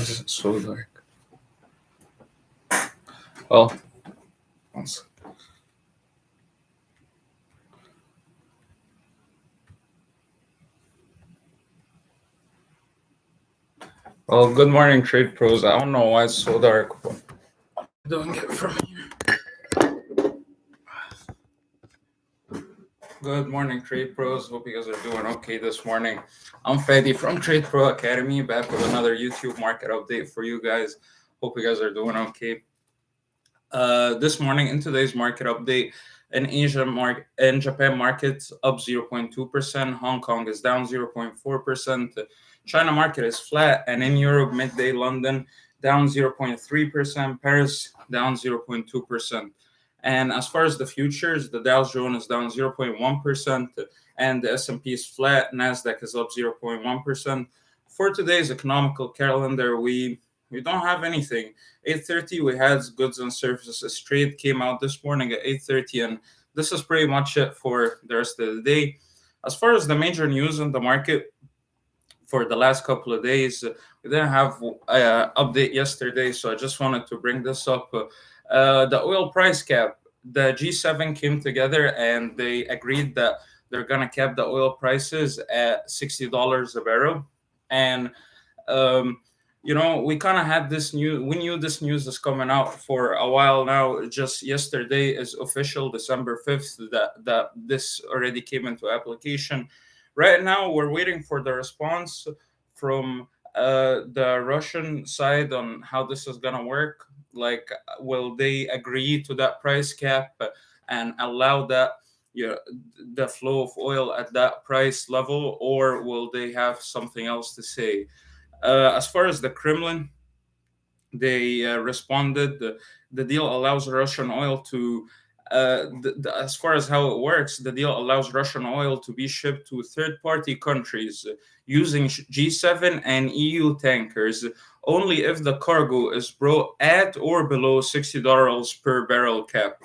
is it so dark? Well, one second. Well, good morning, Trade Pros. I don't know why it's so dark, but I'm doing it from here. Good morning, Trade Pros. Hope you guys are doing okay this morning. I'm Fadi from Trade Pro Academy, back with another YouTube market update for you guys. Hope you guys are doing okay. This morning, in today's market update, in Japan markets up 0.2%, Hong Kong is down 0.4%, China market is flat, and in Europe, midday London down 0.3%, Paris down 0.2%. And as far as the futures, the Dow Jones is down 0.1%, and the S&P is flat, Nasdaq is up 0.1%. For today's economical calendar, we don't have anything. 8:30 we had goods and services trade came out this morning at 8:30, and this is pretty much it for the rest of the day. As far as the major news in the market for the last couple of days, we didn't have an update yesterday, so I just wanted to bring this up. The oil price cap, the G7 came together and they agreed that they're gonna cap the oil prices at $60 a barrel. And we kind of had this news. We knew this news is coming out for a while now. Just yesterday is official, December 5th, that this already came into application. Right now, we're waiting for the response from the Russian side on how this is going to work. Like, will they agree to that price cap and allow that the flow of oil at that price level, or will they have something else to say? As far as the Kremlin, they responded. The deal allows Russian oil to, as far as how it works, the deal allows Russian oil to be shipped to third-party countries using G7 and EU tankers only if the cargo is brought at or below $60 per barrel cap.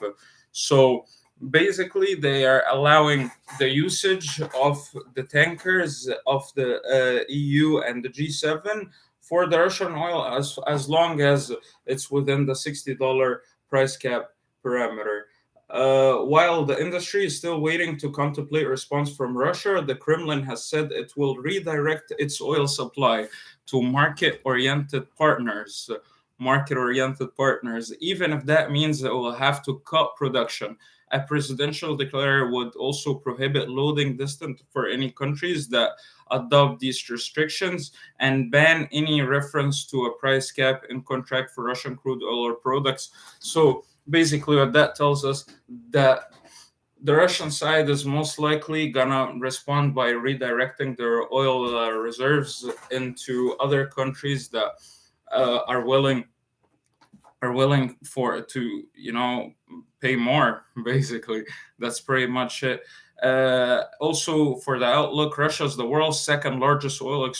So basically, they are allowing the usage of the tankers of the EU and the G7 for the Russian oil as long as it's within the $60 price cap parameter. While the industry is still waiting to contemplate response from Russia, the Kremlin has said it will redirect its oil supply to market-oriented partners, even if that means it will have to cut production. A presidential decree would also prohibit loading distance for any countries that adopt these restrictions and ban any reference to a price cap in contract for Russian crude oil or products. So basically what that tells us, that the Russian side is most likely gonna respond by redirecting their oil reserves into other countries that are willing for to pay more. Basically, that's pretty much it. Also, for the outlook, Russia is the world's second largest oil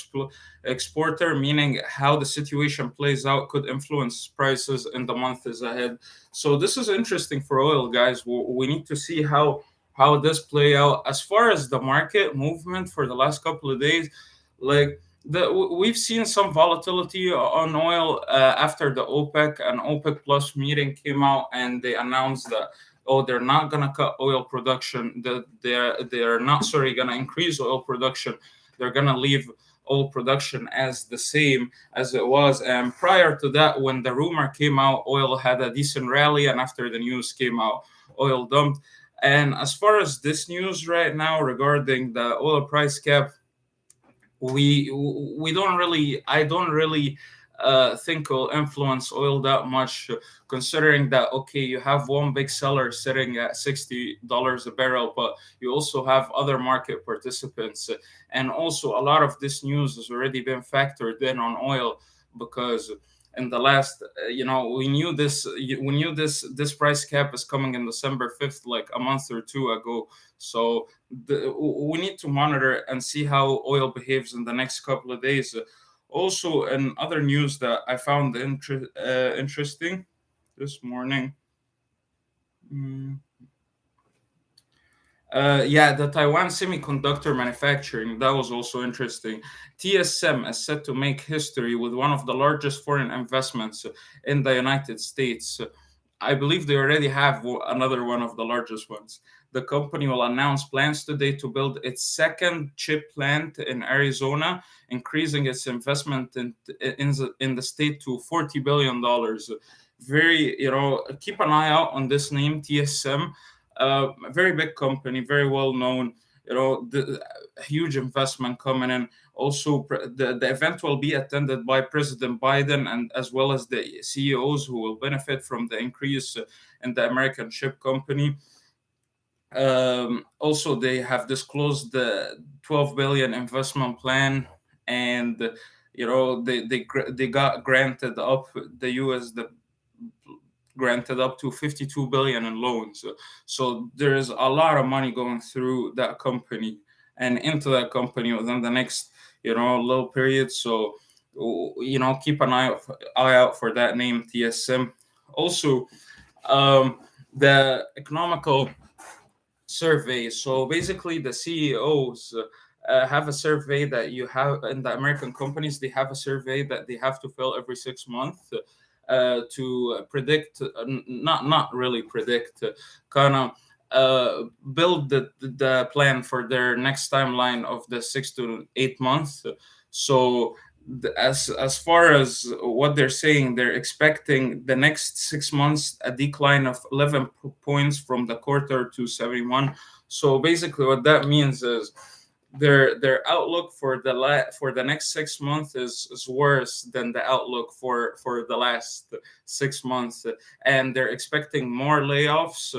exporter, meaning how the situation plays out could influence prices in the months ahead. So this is interesting for oil, guys. We need to see how this play out. As far as the market movement for the last couple of days, like we've seen some volatility on oil after the OPEC and OPEC Plus meeting came out, and they announced that they're not gonna cut oil production. That they're not gonna increase oil production. They're gonna leave oil production as the same as it was. And prior to that, when the rumor came out, oil had a decent rally, and after the news came out, oil dumped. And as far as this news right now regarding the oil price cap, I don't really think will influence oil that much, considering that you have one big seller sitting at $60 a barrel, but you also have other market participants, and also a lot of this news has already been factored in on oil, because in the last we knew this price cap is coming in December 5th, like a month or two ago. So we need to monitor and see how oil behaves in the next couple of days. Also, in other news that I found interesting this morning, Yeah, the Taiwan semiconductor manufacturing, that was also interesting. TSM is set to make history with one of the largest foreign investments in the United States. I believe they already have another one of the largest ones. The company will announce plans today to build its second chip plant in Arizona, increasing its investment in the state to $40 billion. Very, keep an eye out on this name, TSM. A very big company, very well known. The huge investment coming in. Also, the event will be attended by President Biden and as well as the CEOs who will benefit from the increase in the American chip company. Also, they have disclosed the 12 billion investment plan, and they got granted up the U.S. the granted up to 52 billion in loans. So there's a lot of money going through that company and into that company within the next little period. So keep an eye out for that name, TSM. Also, um, the economical survey. So basically, the CEOs have a survey that you have in the American companies. They have a survey that they have to fill every 6 months to predict, not really predict, kind of build the plan for their next timeline of the 6 to 8 months. So as far as what they're saying, they're expecting the next 6 months a decline of 11 points from the quarter to 71. So basically, what that means is their outlook for for the next 6 months is worse than the outlook for the last 6 months, and they're expecting more layoffs.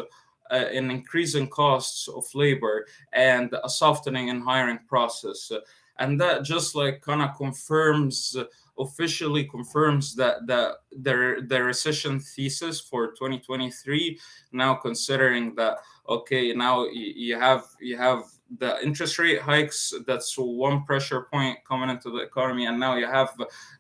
And increasing costs of labor and a softening in hiring process, and that just like kind of confirms officially confirms that the recession thesis for 2023. Now considering that, okay, now you have the interest rate hikes, that's one pressure point coming into the economy, and now you have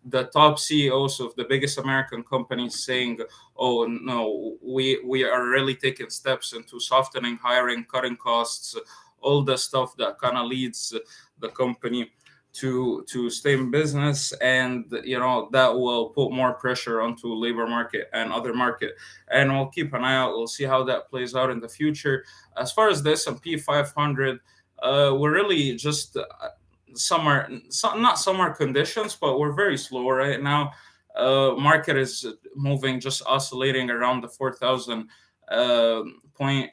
the top CEOs of the biggest American companies saying, oh no, we are really taking steps into softening hiring, cutting costs, all the stuff that kind of leads the company to stay in business, and that will put more pressure onto labor market and other market, and we'll keep an eye out. We'll see how that plays out in the future. As far as the S&P 500, we're really just not summer conditions, but we're very slow right now. Market is moving, just oscillating around the 4,000 point,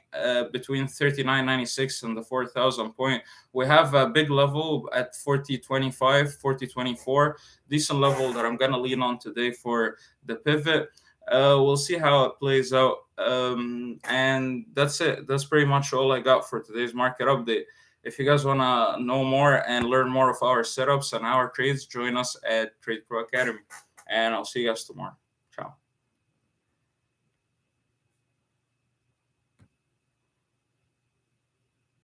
between 39.96 and the 4,000 point. We have a big level at 40.25, 40.24, decent level that I'm gonna lean on today for the pivot. We'll see how it plays out. And that's it. That's pretty much all I got for today's market update. If you guys want to know more and learn more of our setups and our trades, join us at TradePro Academy. And I'll see you guys tomorrow. Ciao.